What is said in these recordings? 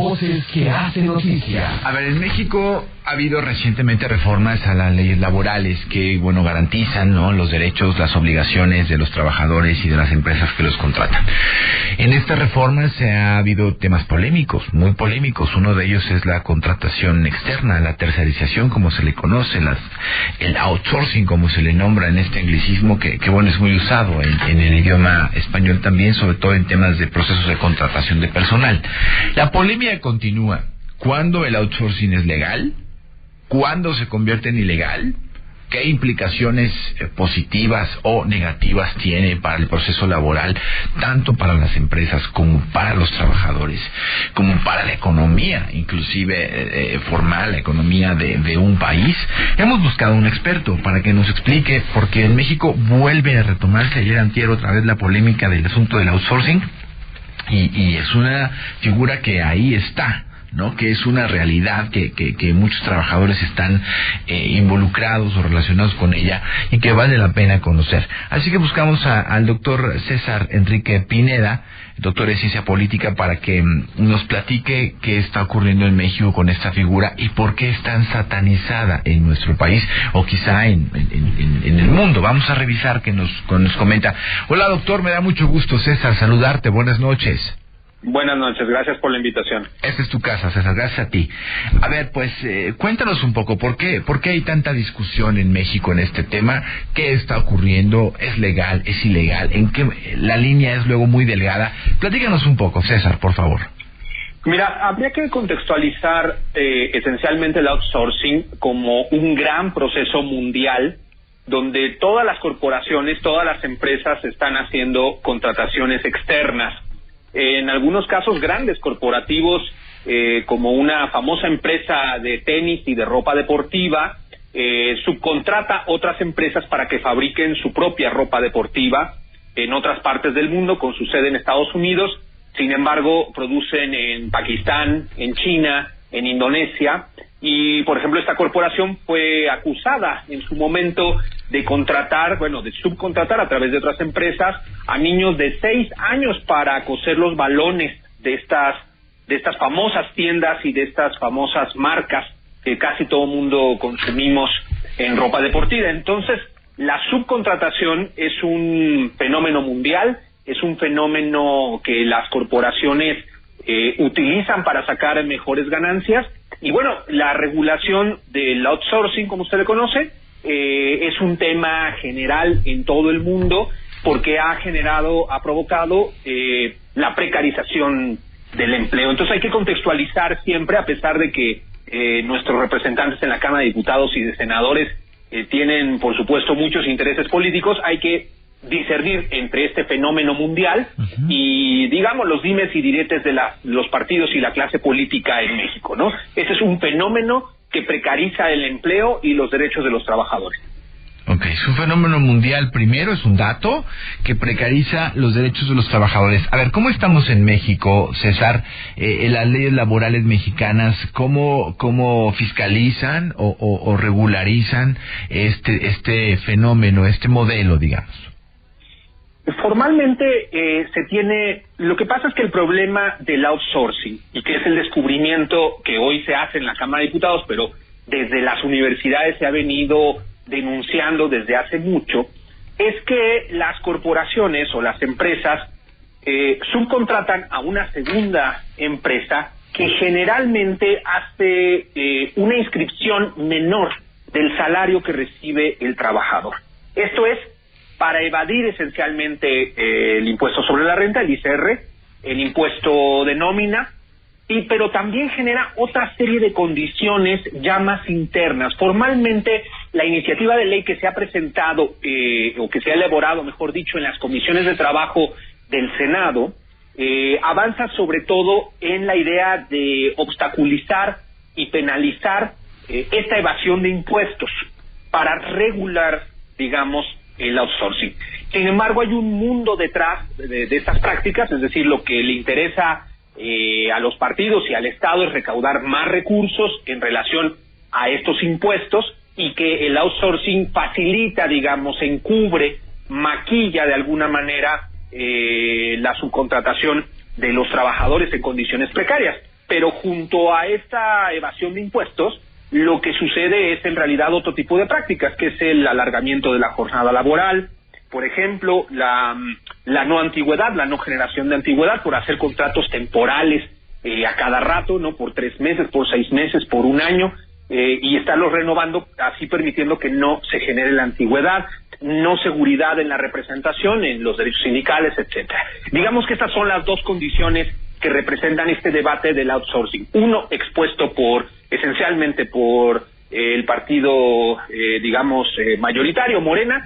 Voces que hacen noticia. A ver, en México ha habido recientemente reformas a las leyes laborales que, garantizan, ¿no?, los derechos, las obligaciones de los trabajadores y de las empresas que los contratan. En estas reformas ha habido temas polémicos, muy polémicos. Uno de ellos es la contratación externa, la tercerización, como se le conoce, el outsourcing, como se le nombra en este anglicismo, que es muy usado en el idioma español también, sobre todo en temas de procesos de contratación de personal. La polémica continúa. ¿Cuándo el outsourcing es legal? ¿Cuándo se convierte en ilegal? ¿Qué implicaciones positivas o negativas tiene para el proceso laboral, tanto para las empresas como para los trabajadores, como para la economía, inclusive formal, la economía de un país? Hemos buscado un experto para que nos explique, porque en México vuelve a retomarse ayer antier otra vez la polémica del asunto del outsourcing, y es una figura que ahí está, ¿no?, que es una realidad, que muchos trabajadores están involucrados o relacionados con ella y que vale la pena conocer. Así que buscamos al doctor César Enrique Pineda, doctor de Ciencia Política, para que nos platique qué está ocurriendo en México con esta figura y por qué es tan satanizada en nuestro país o quizá en el mundo. Vamos a revisar qué nos comenta. Hola, doctor, me da mucho gusto, César, saludarte. Buenas noches. Buenas noches, gracias por la invitación. Esta es tu casa, César, gracias a ti. A ver, pues, cuéntanos un poco, ¿por qué hay tanta discusión en México en este tema? ¿Qué está ocurriendo? ¿Es legal? ¿Es ilegal? ¿En qué la línea es luego muy delgada? Platícanos un poco, César, por favor. Mira, habría que contextualizar esencialmente el outsourcing como un gran proceso mundial donde todas las corporaciones, todas las empresas están haciendo contrataciones externas. En algunos casos grandes corporativos, como una famosa empresa de tenis y de ropa deportiva, subcontrata otras empresas para que fabriquen su propia ropa deportiva en otras partes del mundo con su sede en Estados Unidos. Sin embargo, producen en Pakistán, en China, en Indonesia, y por ejemplo esta corporación fue acusada en su momento de de subcontratar a través de otras empresas a niños de 6 años para coser los balones de estas famosas tiendas y de estas famosas marcas que casi todo mundo consumimos en ropa deportiva. Entonces, la subcontratación es un fenómeno mundial, es un fenómeno que las corporaciones utilizan para sacar mejores ganancias. Y bueno, la regulación del outsourcing, como usted le conoce, es un tema general en todo el mundo porque ha provocado la precarización del empleo. Entonces hay que contextualizar siempre, a pesar de que nuestros representantes en la Cámara de Diputados y de Senadores tienen, por supuesto, muchos intereses políticos, hay que discernir entre este fenómeno mundial y, digamos, los dimes y diretes de los partidos y la clase política en México, ¿no? Ese es un fenómeno que precariza el empleo y los derechos de los trabajadores. Ok, es un fenómeno mundial, primero, es un dato que precariza los derechos de los trabajadores. A ver, ¿cómo estamos en México, César? Las leyes laborales mexicanas, ¿cómo fiscalizan o regularizan este fenómeno, este modelo, digamos? Formalmente se tiene, lo que pasa es que el problema del outsourcing, y que es el descubrimiento que hoy se hace en la Cámara de Diputados, pero desde las universidades se ha venido denunciando desde hace mucho, es que las corporaciones o las empresas subcontratan a una segunda empresa que generalmente hace una inscripción menor del salario que recibe el trabajador. Esto es para evadir esencialmente el impuesto sobre la renta, el ICR, el impuesto de nómina, pero también genera otra serie de condiciones ya más internas. Formalmente, la iniciativa de ley que se ha presentado, o que se ha elaborado, mejor dicho, en las comisiones de trabajo del Senado, avanza sobre todo en la idea de obstaculizar y penalizar esta evasión de impuestos para regular, digamos, el outsourcing. Sin embargo, hay un mundo detrás de estas prácticas, es decir, lo que le interesa a los partidos y al Estado es recaudar más recursos en relación a estos impuestos, y que el outsourcing facilita, digamos, encubre, maquilla de alguna manera la subcontratación de los trabajadores en condiciones precarias. pero junto a esta evasión de impuestos, lo que sucede es en realidad otro tipo de prácticas, que es el alargamiento de la jornada laboral, por ejemplo, la no antigüedad, la no generación de antigüedad por hacer contratos temporales a cada rato, ¿no? Por 3 meses, por 6 meses, por 1 año, y estarlos renovando, así permitiendo que no se genere la antigüedad, no seguridad en la representación, en los derechos sindicales, etcétera. Digamos que estas son las dos condiciones que representan este debate del outsourcing. Uno expuesto esencialmente por el partido, mayoritario, Morena.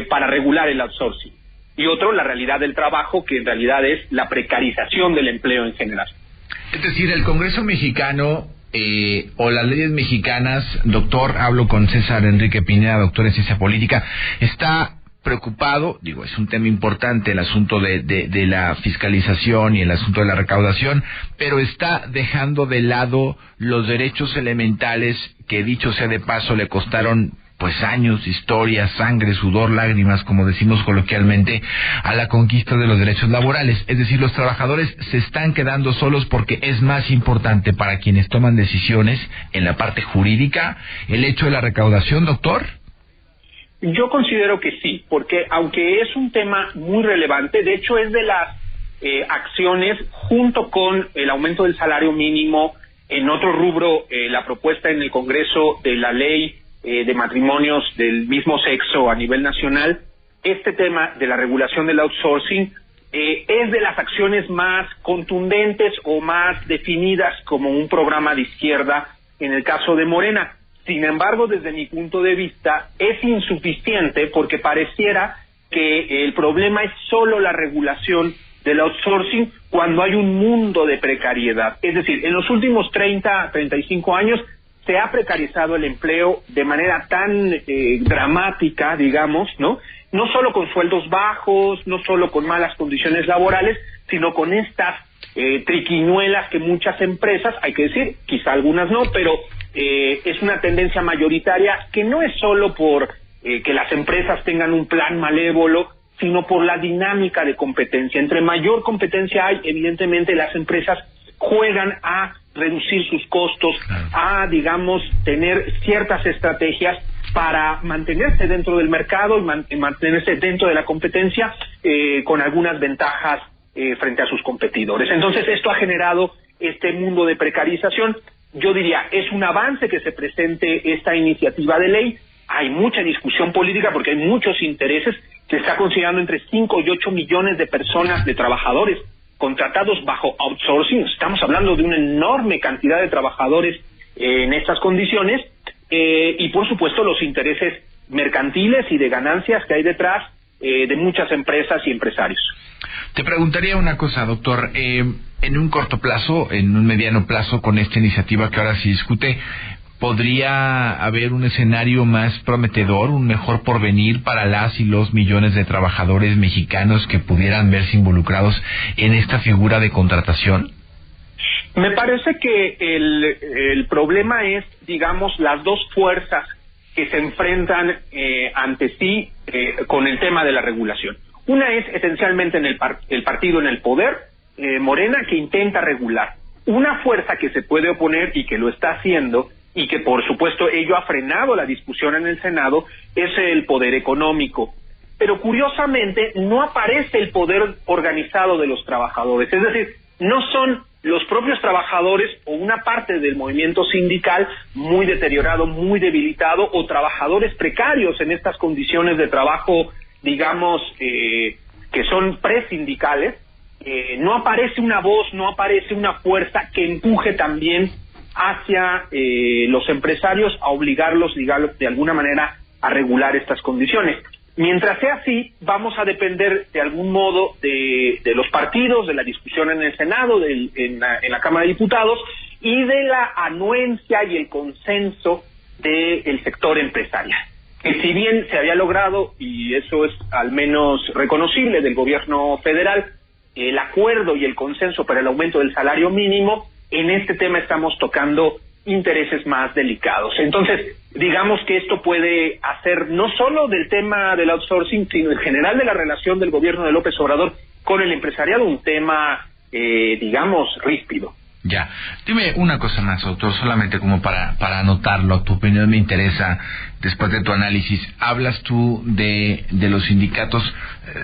Para regular el outsourcing. Y otro, la realidad del trabajo, que en realidad es la precarización del empleo en general. Es decir, el Congreso mexicano o las leyes mexicanas, doctor, hablo con César Enrique Pineda, doctor en ciencia política, está preocupado, es un tema importante el asunto de la fiscalización y el asunto de la recaudación, pero está dejando de lado los derechos elementales que, dicho sea de paso, le costaron años, historia, sangre, sudor, lágrimas, como decimos coloquialmente, a la conquista de los derechos laborales. Es decir, los trabajadores se están quedando solos porque es más importante para quienes toman decisiones en la parte jurídica el hecho de la recaudación, doctor. Yo considero que sí, porque aunque es un tema muy relevante, de hecho es de las acciones, junto con el aumento del salario mínimo, en otro rubro, la propuesta en el Congreso de la ley de matrimonios del mismo sexo a nivel nacional, este tema de la regulación del outsourcing es de las acciones más contundentes o más definidas como un programa de izquierda en el caso de Morena. Sin embargo, desde mi punto de vista, es insuficiente porque pareciera que el problema es solo la regulación del outsourcing cuando hay un mundo de precariedad. Es decir, en los últimos 35 años se ha precarizado el empleo de manera tan dramática, digamos, ¿no? No solo con sueldos bajos, no solo con malas condiciones laborales, sino con estas triquiñuelas que muchas empresas, hay que decir, quizá algunas no, pero es una tendencia mayoritaria que no es solo por que las empresas tengan un plan malévolo, sino por la dinámica de competencia. Entre mayor competencia hay, evidentemente las empresas juegan a reducir sus costos, a, tener ciertas estrategias para mantenerse dentro del mercado y mantenerse dentro de la competencia con algunas ventajas frente a sus competidores. Entonces, esto ha generado este mundo de precarización. Yo diría, es un avance que se presente esta iniciativa de ley. Hay mucha discusión política porque hay muchos intereses. Se está considerando entre 5 y 8 millones de personas, de trabajadores contratados bajo outsourcing. Estamos hablando de una enorme cantidad de trabajadores en estas condiciones y por supuesto los intereses mercantiles y de ganancias que hay detrás de muchas empresas y empresarios. Te preguntaría una cosa, doctor, en un corto plazo, en un mediano plazo, con esta iniciativa que ahora se discute, ¿podría haber un escenario más prometedor, un mejor porvenir para las y los millones de trabajadores mexicanos que pudieran verse involucrados en esta figura de contratación? Me parece que el problema es, las dos fuerzas que se enfrentan ante sí con el tema de la regulación. Una es esencialmente el partido en el poder, Morena, que intenta regular. Una fuerza que se puede oponer y que lo está haciendo, y que por supuesto ello ha frenado la discusión en el Senado, es el poder económico. Pero curiosamente no aparece el poder organizado de los trabajadores, es decir, no son los propios trabajadores o una parte del movimiento sindical muy deteriorado, muy debilitado, o trabajadores precarios en estas condiciones de trabajo, que son presindicales. No aparece una voz, no aparece una fuerza que empuje también hacia los empresarios a obligarlos, de alguna manera, a regular estas condiciones. Mientras sea así, vamos a depender de algún modo de los partidos, de la discusión en el Senado, en la Cámara de Diputados, y de la anuencia y el consenso del sector empresarial. Que si bien se había logrado, y eso es al menos reconocible del gobierno federal, el acuerdo y el consenso para el aumento del salario mínimo, en este tema estamos tocando intereses más delicados. Entonces, digamos que esto puede hacer no solo del tema del outsourcing, sino en general de la relación del gobierno de López Obrador con el empresariado un tema, ríspido. Ya. Dime una cosa más, doctor, solamente como para anotarlo. Tu opinión me interesa después de tu análisis. Hablas tú de los sindicatos.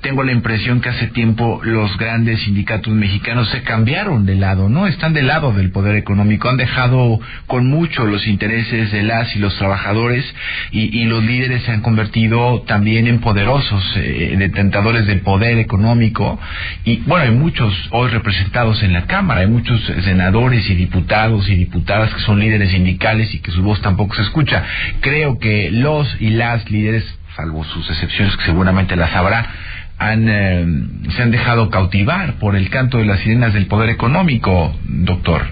Tengo la impresión que hace tiempo los grandes sindicatos mexicanos se cambiaron de lado, ¿no? Están del lado del poder económico. Han dejado con mucho los intereses de las y los trabajadores y los líderes se han convertido también en poderosos, detentadores del poder económico. Y bueno, hay muchos hoy representados en la Cámara, hay muchos senadores y diputados y diputadas que son líderes sindicales y que su voz tampoco se escucha. Creo que los y las líderes, salvo sus excepciones que seguramente las habrá, se han dejado cautivar por el canto de las sirenas del poder económico, doctor.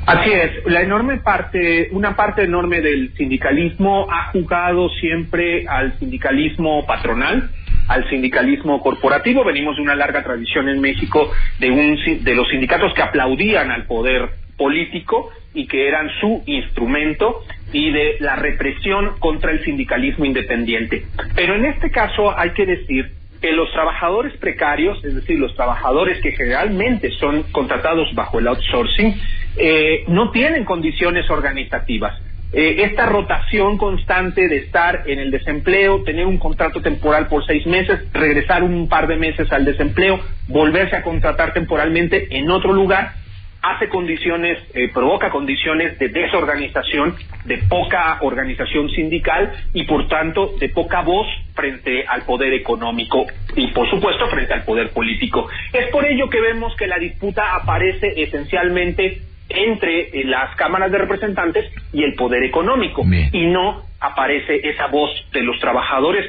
Así es, una parte enorme del sindicalismo ha jugado siempre al sindicalismo patronal, al sindicalismo corporativo. Venimos de una larga tradición en México de los sindicatos que aplaudían al poder político y que eran su instrumento, y de la represión contra el sindicalismo independiente. Pero en este caso hay que decir que los trabajadores precarios, es decir, los trabajadores que generalmente son contratados bajo el outsourcing, no tienen condiciones organizativas. Esta rotación constante de estar en el desempleo, tener un contrato temporal por 6 meses, regresar un par de meses al desempleo, volverse a contratar temporalmente en otro lugar, provoca condiciones de desorganización, de poca organización sindical y por tanto de poca voz frente al poder económico y por supuesto frente al poder político. Es por ello que vemos que la disputa aparece esencialmente entre las cámaras de representantes y el poder económico. Bien. Y no aparece esa voz de los trabajadores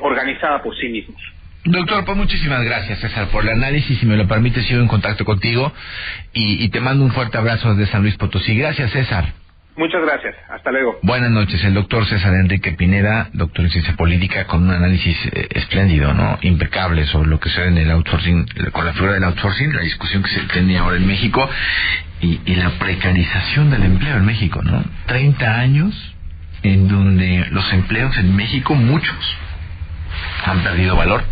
organizada por sí mismos. Doctor, pues muchísimas gracias, César, por el análisis. Si me lo permite, sigo en contacto contigo y te mando un fuerte abrazo desde San Luis Potosí. Gracias, César. Muchas gracias. Hasta luego. Buenas noches. El doctor César Enrique Pineda, doctor en ciencia política, con un análisis espléndido, ¿no? Impecable sobre lo que sucede en el outsourcing, con la figura del outsourcing, la discusión que se tiene ahora en México y la precarización del empleo en México, ¿no? 30 años en donde los empleos en México, muchos, han perdido valor,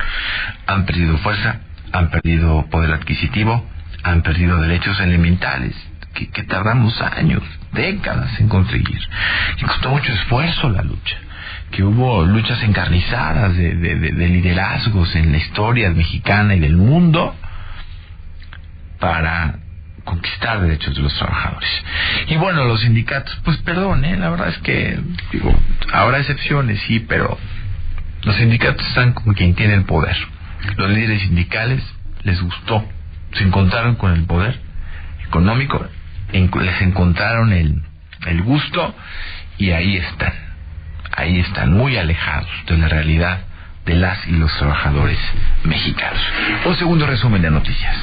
han perdido fuerza, han perdido poder adquisitivo, han perdido derechos elementales que tardamos años, décadas en conseguir. Y costó mucho esfuerzo la lucha, que hubo luchas encarnizadas de liderazgos en la historia mexicana y del mundo para conquistar derechos de los trabajadores. Y bueno, los sindicatos, pues perdón, la verdad es que, habrá excepciones, sí, pero los sindicatos están como quien tiene el poder. Los líderes sindicales les gustó, se encontraron con el poder económico, les encontraron el gusto y ahí están muy alejados de la realidad de las y los trabajadores mexicanos. Un segundo resumen de noticias.